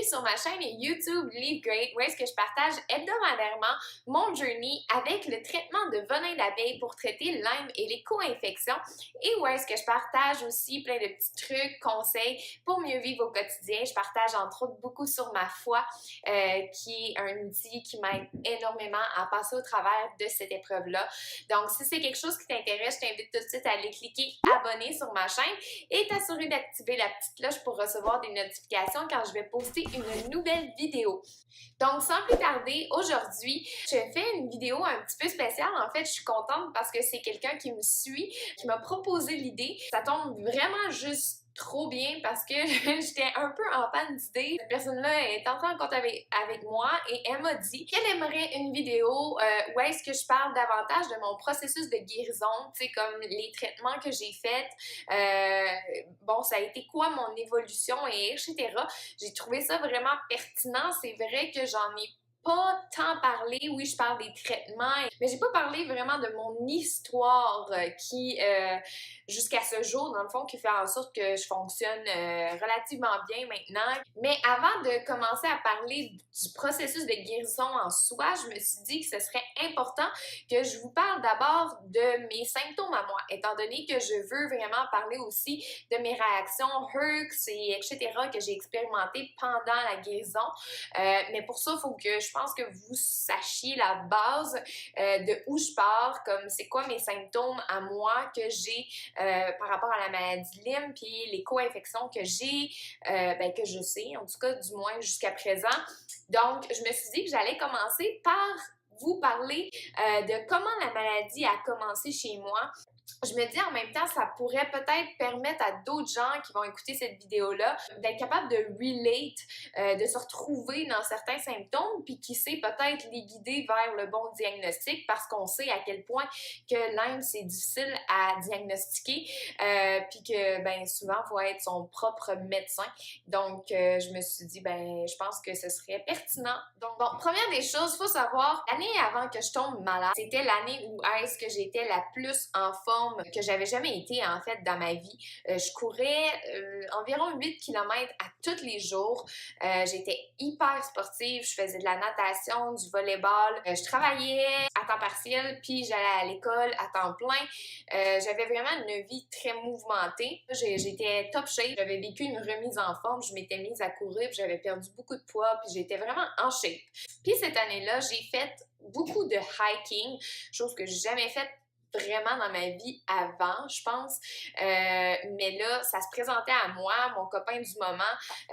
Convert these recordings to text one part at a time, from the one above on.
bienvenue sur ma chaîne YouTube Live Great, où est-ce que je partage hebdomadairement mon journey avec le traitement de venin d'abeille pour traiter Lyme et les co-infections, et où est-ce que je partage aussi plein de petits trucs, conseils pour mieux vivre au quotidien. Je partage entre autres beaucoup sur ma foi, qui est un outil qui m'aide énormément à passer au travers de cette épreuve-là. Donc, si c'est quelque chose qui t'intéresse, je t'invite tout de suite à aller cliquer abonner sur ma chaîne et t'assurer d'activer la petite cloche pour recevoir des notifications quand je vais poster une nouvelle vidéo. Donc, sans plus tarder, aujourd'hui, je fais une vidéo un petit peu spéciale. En fait, je suis contente parce que c'est quelqu'un qui me suit, qui m'a proposé l'idée. Ça tombe vraiment juste trop bien parce que j'étais un peu en panne d'idées. Cette personne-là est entrée en contact avec moi et elle m'a dit qu'elle aimerait une vidéo où est-ce que je parle davantage de mon processus de guérison, tu sais, comme les traitements que j'ai faits, bon, ça a été quoi mon évolution et etc. J'ai trouvé ça vraiment pertinent. C'est vrai que j'en ai pas tant parlé, oui, je parle des traitements, mais j'ai pas parlé vraiment de mon histoire qui, jusqu'à ce jour, dans le fond, qui fait en sorte que je fonctionne relativement bien maintenant. Mais avant de commencer à parler du processus de guérison en soi, je me suis dit que ce serait important que je vous parle d'abord de mes symptômes à moi, étant donné que je veux vraiment parler aussi de mes réactions HERX et etc. que j'ai expérimentées pendant la guérison. Mais pour ça, il faut que je pense que vous sachiez la base de où je pars, comme c'est quoi mes symptômes à moi que j'ai par rapport à la maladie Lyme, puis les co-infections que j'ai, que je sais, en tout cas du moins jusqu'à présent. Donc, je me suis dit que j'allais commencer par vous parler de comment la maladie a commencé chez moi. Je me dis en même temps, ça pourrait peut-être permettre à d'autres gens qui vont écouter cette vidéo-là d'être capables de relate, de se retrouver dans certains symptômes, puis qui sait peut-être les guider vers le bon diagnostic parce qu'on sait à quel point que Lyme, c'est difficile à diagnostiquer, puis que ben souvent, il faut être son propre médecin. Donc, je me suis dit, ben je pense que ce serait pertinent. Donc, bon, première des choses, il faut savoir, l'année avant que je tombe malade, c'était l'année où est-ce que j'étais la plus en forme que j'avais jamais été en fait dans ma vie. Je courais environ 8 km à tous les jours. J'étais hyper sportive, je faisais de la natation, du volleyball, je travaillais à temps partiel puis j'allais à l'école à temps plein. J'avais vraiment une vie très mouvementée. J'étais top shape, j'avais vécu une remise en forme, je m'étais mise à courir, puis j'avais perdu beaucoup de poids puis j'étais vraiment en shape. Puis cette année-là, j'ai fait beaucoup de hiking, chose que j'ai jamais faite vraiment dans ma vie avant, je pense. Mais là, ça se présentait à moi. Mon copain du moment,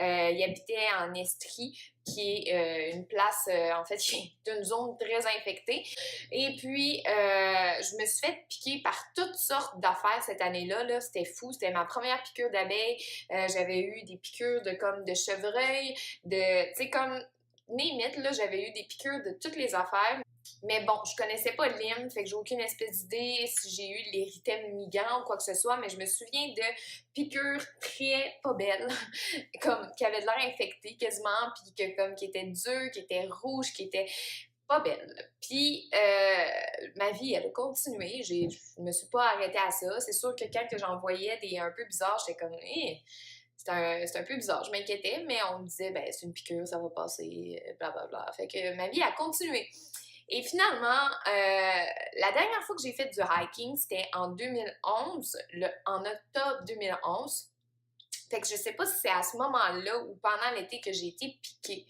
il habitait en Estrie, qui est une place, en fait, qui est une zone très infectée. Et puis, je me suis fait piquer par toutes sortes d'affaires cette année-là. Là. C'était fou. C'était ma première piqûre d'abeille. J'avais eu des piqûres de chevreuil, tu sais, comme limite, là, j'avais eu des piqûres de toutes les affaires. Mais bon, je connaissais pas Lyme, fait que j'ai aucune espèce d'idée si j'ai eu l'érythème migrant ou quoi que ce soit, mais je me souviens de piqûres très pas belles, comme qui avaient de l'air infectées quasiment, puis qui étaient dures, qui étaient rouges, qui étaient pas belles. Puis ma vie, elle a continué, je me suis pas arrêtée à ça. C'est sûr que quand j'en voyais des un peu bizarres, j'étais comme c'est un peu bizarre. Je m'inquiétais, mais on me disait, ben, c'est une piqûre, ça va passer, blablabla. Fait que ma vie a continué. Et finalement, la dernière fois que j'ai fait du hiking, c'était en 2011, en octobre 2011. Fait que je sais pas si c'est à ce moment-là ou pendant l'été que j'ai été piquée.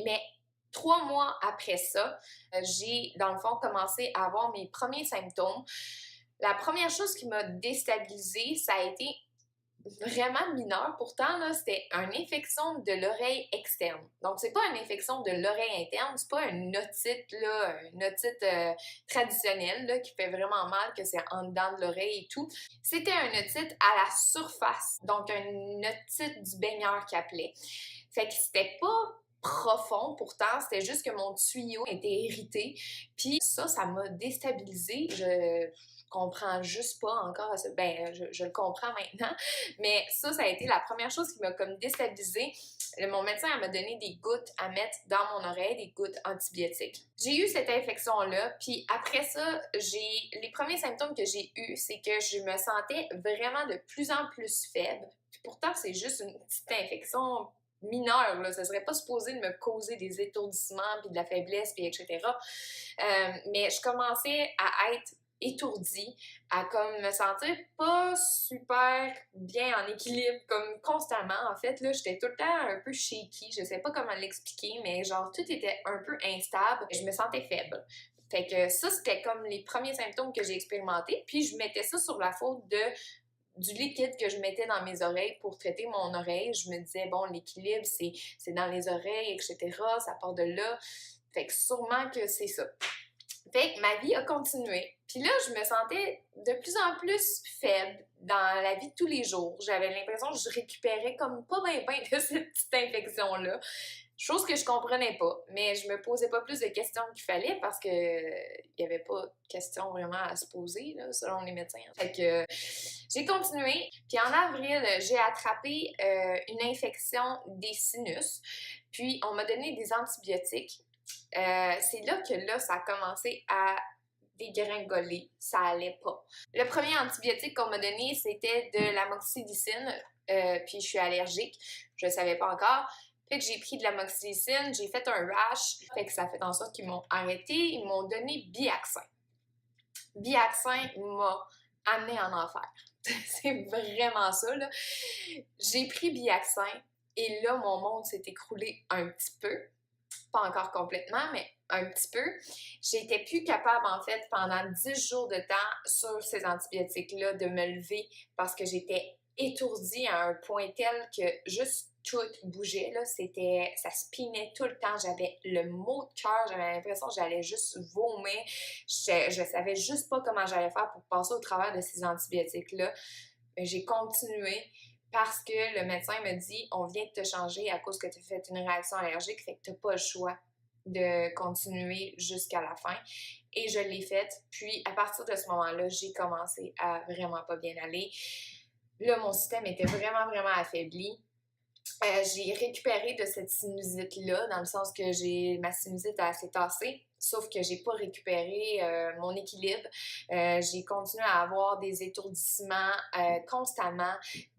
Mais 3 mois après ça, j'ai, dans le fond, commencé à avoir mes premiers symptômes. La première chose qui m'a déstabilisée, ça a été vraiment mineur. Pourtant, là, c'était une infection de l'oreille externe. Donc, c'est pas une infection de l'oreille interne, c'est pas une otite, là, une otite traditionnelle, là, qui fait vraiment mal, que c'est en dedans de l'oreille et tout. C'était une otite à la surface. Donc, une otite du baigneur qui appelait. Fait que c'était pas profond pourtant, c'était juste que mon tuyau était irrité. Puis ça m'a déstabilisée. Je comprends juste pas encore ça. Ben, je le comprends maintenant, mais ça a été la première chose qui m'a comme déstabilisée. Mon médecin m'a donné des gouttes à mettre dans mon oreille, des gouttes antibiotiques. J'ai eu cette infection-là, puis après ça, les premiers symptômes que j'ai eus, c'est que je me sentais vraiment de plus en plus faible. Puis pourtant, c'est juste une petite infection mineur, là, ça serait pas supposé de me causer des étourdissements, puis de la faiblesse, puis etc. Mais je commençais à être étourdie, à comme me sentir pas super bien en équilibre, comme constamment. En fait, là, j'étais tout le temps un peu shaky, je sais pas comment l'expliquer, mais genre tout était un peu instable, je me sentais faible. Fait que ça, c'était comme les premiers symptômes que j'ai expérimentés, puis je mettais ça sur la faute du liquide que je mettais dans mes oreilles pour traiter mon oreille. Je me disais, bon, l'équilibre, c'est dans les oreilles, etc., ça part de là. Fait que sûrement que c'est ça. Fait que ma vie a continué. Puis là, je me sentais de plus en plus faible dans la vie de tous les jours. J'avais l'impression que je récupérais comme pas bien de cette petite infection-là. Chose que je comprenais pas, mais je me posais pas plus de questions qu'il fallait parce que il y avait pas de questions vraiment à se poser, là, selon les médecins. Fait que j'ai continué, puis en avril, j'ai attrapé une infection des sinus, puis on m'a donné des antibiotiques. C'est là que là, ça a commencé à dégringoler, ça allait pas. Le premier antibiotique qu'on m'a donné, c'était de l'amoxicilline, puis je suis allergique, je le savais pas encore. Fait que j'ai pris de l'amoxicilline, j'ai fait un rash, fait que ça a fait en sorte qu'ils m'ont arrêté, ils m'ont donné Biaxin. Biaxin m'a amené en enfer. C'est vraiment ça, là. J'ai pris Biaxin et là, mon monde s'est écroulé un petit peu. Pas encore complètement, mais un petit peu. J'étais plus capable, en fait, pendant 10 jours de temps sur ces antibiotiques-là, de me lever parce que j'étais étourdie à un point tel que juste tout bougeait, là. Ça spinait tout le temps. J'avais le mot de cœur, j'avais l'impression que j'allais juste vomir. Je savais juste pas comment j'allais faire pour passer au travers de ces antibiotiques-là. Mais j'ai continué parce que le médecin me dit on vient de te changer à cause que tu as fait une réaction allergique, fait que tu n'as pas le choix de continuer jusqu'à la fin. Et je l'ai faite. Puis à partir de ce moment-là, j'ai commencé à vraiment pas bien aller. Là, mon système était vraiment affaibli. J'ai récupéré de cette sinusite-là, dans le sens que ma sinusite a assez tassé, sauf que j'ai pas récupéré mon équilibre. J'ai continué à avoir des étourdissements constamment,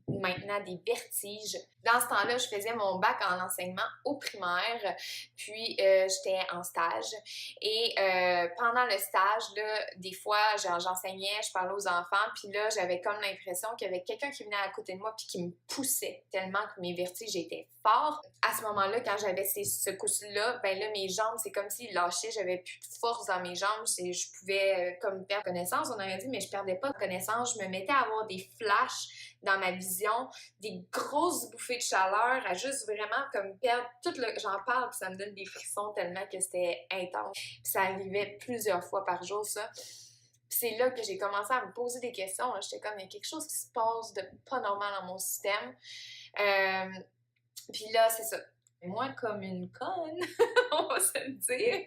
maintenant des vertiges. Dans ce temps-là, je faisais mon bac en enseignement au primaire, puis j'étais en stage. Et pendant le stage, là, des fois, j'enseignais, je parlais aux enfants, puis là, j'avais comme l'impression qu'il y avait quelqu'un qui venait à côté de moi puis qui me poussait tellement que mes vertiges étaient forts. À ce moment-là, quand j'avais ces secousses-là, ben là, mes jambes, c'est comme s'ils lâchaient, j'avais plus de force dans mes jambes, je pouvais comme perdre connaissance, on aurait dit, mais je perdais pas de connaissance. Je me mettais à avoir des flashs dans ma vision, des grosses bouffées de chaleur, à juste vraiment comme perdre tout le... J'en parle, puis ça me donne des frissons tellement que c'était intense. Puis ça arrivait plusieurs fois par jour, ça. Puis c'est là que j'ai commencé à me poser des questions. J'étais comme, il y a quelque chose qui se passe de pas normal dans mon système. Puis là, c'est ça. Moi, comme une conne, on va se le dire,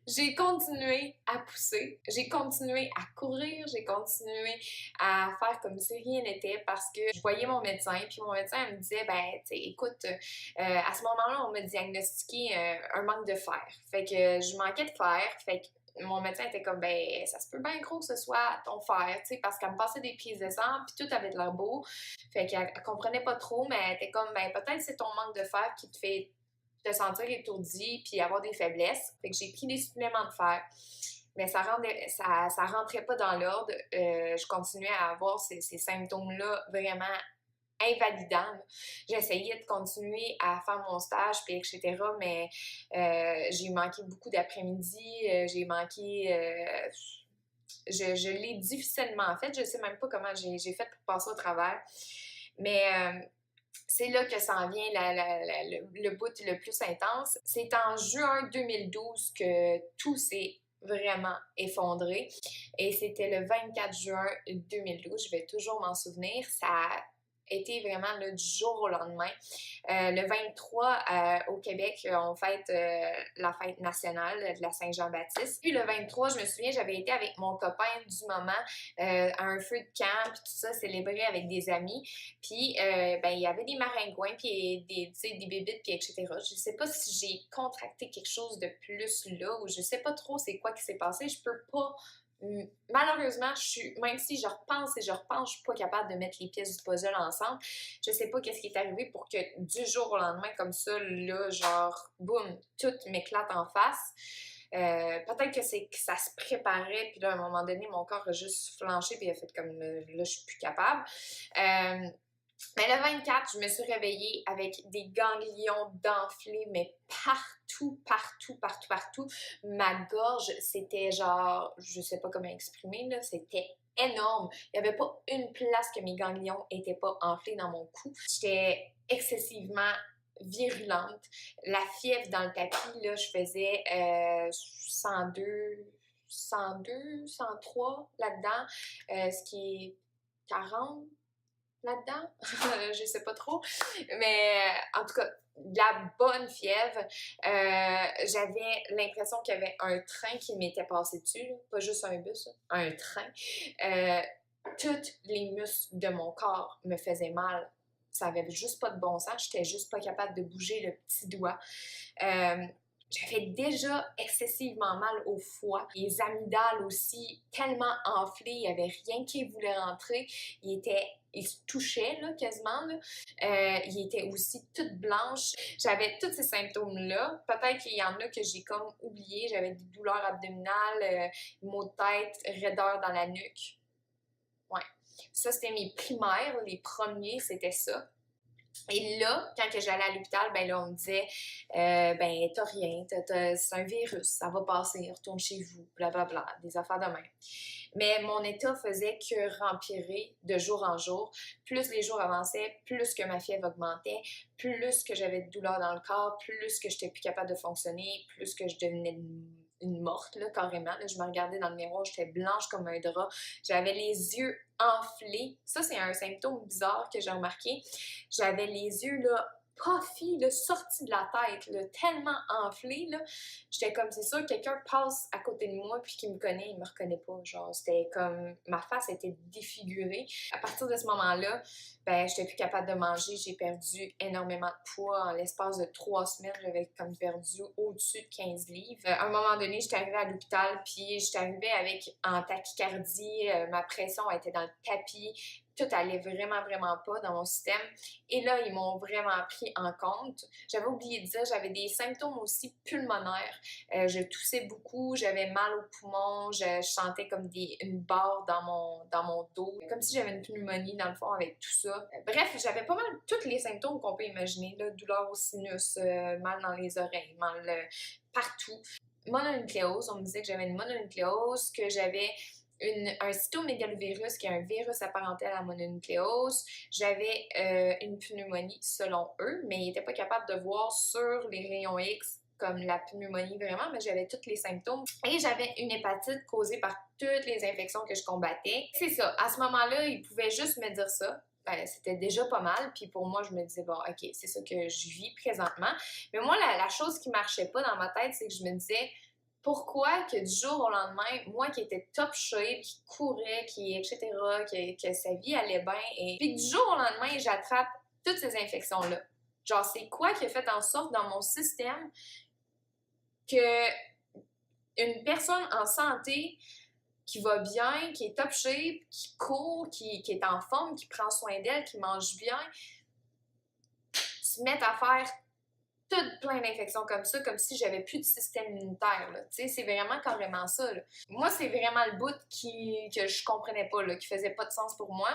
j'ai continué à pousser, j'ai continué à courir, j'ai continué à faire comme si rien n'était parce que je voyais mon médecin, puis mon médecin me disait, ben, tu sais, écoute, à ce moment-là, on m'a diagnostiqué un manque de fer. Fait que je manquais de fer, fait que mon médecin était comme, ben, ça se peut bien gros que ce soit ton fer, tu sais, parce qu'elle me passait des prises de sang, puis tout avait de l'air beau. Fait qu'elle comprenait pas trop, mais elle était comme, ben, peut-être c'est ton manque de fer qui te fait te sentir étourdi puis avoir des faiblesses. Fait que j'ai pris des suppléments de fer. Mais ça rentrait pas dans l'ordre. Je continuais à avoir ces symptômes-là vraiment invalidants. J'essayais de continuer à faire mon stage, puis etc., mais j'ai manqué beaucoup d'après-midi. J'ai manqué... je l'ai difficilement fait. Je sais même pas comment j'ai fait pour passer au travers. Mais c'est là que s'en vient le bout le plus intense. C'est en juin 2012 que tout s'est vraiment effondré. Et c'était le 24 juin 2012, je vais toujours m'en souvenir. Ça a été vraiment là, du jour au lendemain. Le 23, au Québec, on fête la fête nationale de la Saint-Jean-Baptiste. Puis le 23, je me souviens, j'avais été avec mon copain du moment à un feu de camp, puis tout ça, célébré avec des amis. Puis, ben, il y avait des maringouins, puis des bébites, puis etc. Je sais pas si j'ai contracté quelque chose de plus là, ou je sais pas trop c'est quoi qui s'est passé. Je peux pas Malheureusement, même si je repense et je repense, je suis pas capable de mettre les pièces du puzzle ensemble. Je sais pas qu'est-ce qui est arrivé pour que du jour au lendemain, comme ça, là, genre, boum, tout m'éclate en face. Peut-être que c'est que ça se préparait, puis là, à un moment donné, mon corps a juste flanché, puis il a fait comme, là, je suis plus capable. Mais le 24, je me suis réveillée avec des ganglions d'enflés, mais partout, partout, partout, partout. Ma gorge, c'était genre, je sais pas comment exprimer, là, c'était énorme. Il n'y avait pas une place que mes ganglions étaient pas enflés dans mon cou. J'étais excessivement virulente. La fièvre dans le tapis, là, je faisais 102, 102, 103 là-dedans, ce qui est 40 là-dedans, je sais pas trop, mais en tout cas, de la bonne fièvre. J'avais l'impression qu'il y avait un train qui m'était passé dessus, là. Pas juste un bus, là, un train. Euh, Toutes les muscles de mon corps me faisaient mal. Ça avait juste pas de bon sens, j'étais juste pas capable de bouger le petit doigt. Euh, J'avais déjà excessivement mal au foie. Les amygdales aussi, tellement enflées, il n'y avait rien qui voulait rentrer. Il se touchait là, quasiment. Là. Il était aussi toute blanche. J'avais tous ces symptômes-là. Peut-être qu'il y en a que j'ai comme oublié. J'avais des douleurs abdominales, maux de tête, raideur dans la nuque. Ouais. Ça, c'était mes primaires. Les premiers, c'était ça. Et là, quand que j'allais à l'hôpital, ben là, on me disait, ben, t'as rien, c'est un virus, ça va passer, retourne chez vous, blablabla, des affaires de même. Mais mon état faisait que rempirer de jour en jour. Plus les jours avançaient, plus que ma fièvre augmentait, plus que j'avais de douleurs dans le corps, plus que j'étais plus capable de fonctionner, plus que je devenais une morte, là, carrément. Là, je me regardais dans le miroir, j'étais blanche comme un drap. J'avais les yeux enflés. Ça, c'est un symptôme bizarre que j'ai remarqué. J'avais les yeux, là, puffy, là, sortis de la tête, là, tellement enflés, là. J'étais comme, c'est sûr, quelqu'un passe à côté de moi puis qui me connaît, il me reconnaît pas. Genre, c'était comme, ma face était défigurée. À partir de ce moment-là, ben, j'étais plus capable de manger. J'ai perdu énormément de poids. En l'espace de 3 semaines, j'avais comme perdu au-dessus de 15 livres. À un moment donné, j'étais arrivée à l'hôpital, puis j'étais arrivée avec en tachycardie. Ma pression était dans le tapis. Tout allait vraiment, vraiment pas dans mon système. Et là, ils m'ont vraiment pris en compte. J'avais oublié de dire, j'avais des symptômes aussi pulmonaires. Je toussais beaucoup, j'avais mal aux poumons, je sentais comme une barre dans mon dos, comme si j'avais une pneumonie dans le fond avec tout ça. Bref, j'avais pas mal tous les symptômes qu'on peut imaginer, là, douleur au sinus, mal dans les oreilles, mal partout. Mononucléose, on me disait que j'avais une mononucléose, que j'avais un cytomégalovirus qui est un virus apparenté à la mononucléose. J'avais une pneumonie selon eux, mais ils n'étaient pas capables de voir sur les rayons X comme la pneumonie vraiment, mais j'avais tous les symptômes. Et j'avais une hépatite causée par toutes les infections que je combattais. C'est ça, à ce moment-là, ils pouvaient juste me dire ça. Ben, c'était déjà pas mal, puis pour moi, je me disais, bon, OK, c'est ça que je vis présentement. Mais moi, la chose qui marchait pas dans ma tête, c'est que je me disais, pourquoi que du jour au lendemain, moi qui étais top shape, qui courait, etc., que sa vie allait bien, et puis du jour au lendemain, j'attrape toutes ces infections-là. Genre, c'est quoi qui a fait en sorte dans mon système que une personne en santé qui va bien, qui est top shape, qui court, qui est en forme, qui prend soin d'elle, qui mange bien, se mette à faire tout plein d'infections comme ça, comme si j'avais plus de système immunitaire. Tu sais, c'est vraiment carrément ça. Là. Moi, c'est vraiment le bout que je comprenais pas, là, qui faisait pas de sens pour moi.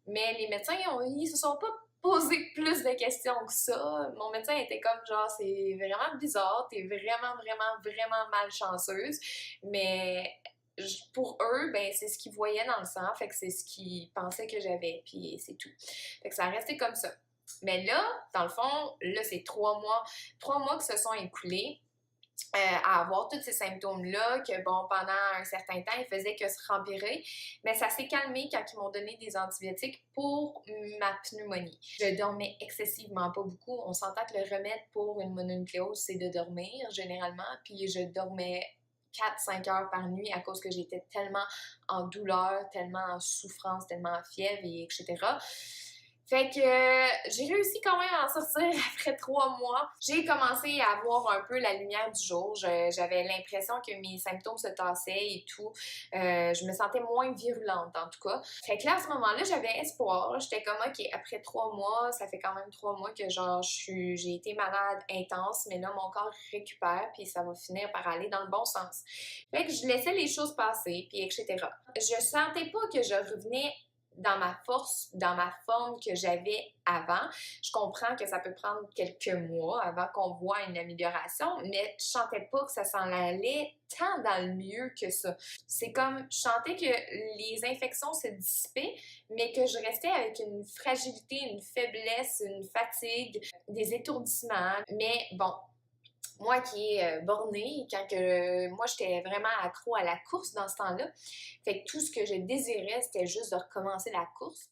Mais les médecins, ils se sont pas posé plus de questions que ça. Mon médecin était comme genre, c'est vraiment bizarre, t'es vraiment, vraiment, vraiment malchanceuse. Mais pour eux, ben c'est ce qu'ils voyaient dans le sang, fait que c'est ce qu'ils pensaient que j'avais, puis c'est tout. Fait que ça a resté comme ça. Mais là, dans le fond, là, c'est 3 mois qui se sont écoulés à avoir tous ces symptômes-là, que bon, pendant un certain temps, ils faisaient que se rempirer. Mais ça s'est calmé quand ils m'ont donné des antibiotiques pour ma pneumonie. Je dormais excessivement pas beaucoup. On s'entend que le remède pour une mononucléose, c'est de dormir, généralement. Puis je dormais 4-5 heures par nuit à cause que j'étais tellement en douleur, tellement en souffrance, tellement en fièvre, et etc. Fait que j'ai réussi quand même à en sortir après 3 mois. J'ai commencé à voir un peu la lumière du jour. J'avais l'impression que mes symptômes se tassaient et tout. Je me sentais moins virulente en tout cas. Fait que là, à ce moment-là, j'avais espoir. J'étais comme, OK, après 3 mois, ça fait quand même 3 mois que genre j'ai été malade intense, mais là, mon corps récupère puis ça va finir par aller dans le bon sens. Fait que je laissais les choses passer puis etc. Je sentais pas que je revenais dans ma force, dans ma forme que j'avais avant. Je comprends que ça peut prendre quelques mois avant qu'on voit une amélioration, mais je sentais pas que ça s'en allait tant dans le mieux que ça. C'est comme, je sentais que les infections se dissipaient, mais que je restais avec une fragilité, une faiblesse, une fatigue, des étourdissements. Mais bon, moi qui est bornée, quand que moi j'étais vraiment accro à la course dans ce temps-là, fait que tout ce que je désirais, c'était juste de recommencer la course.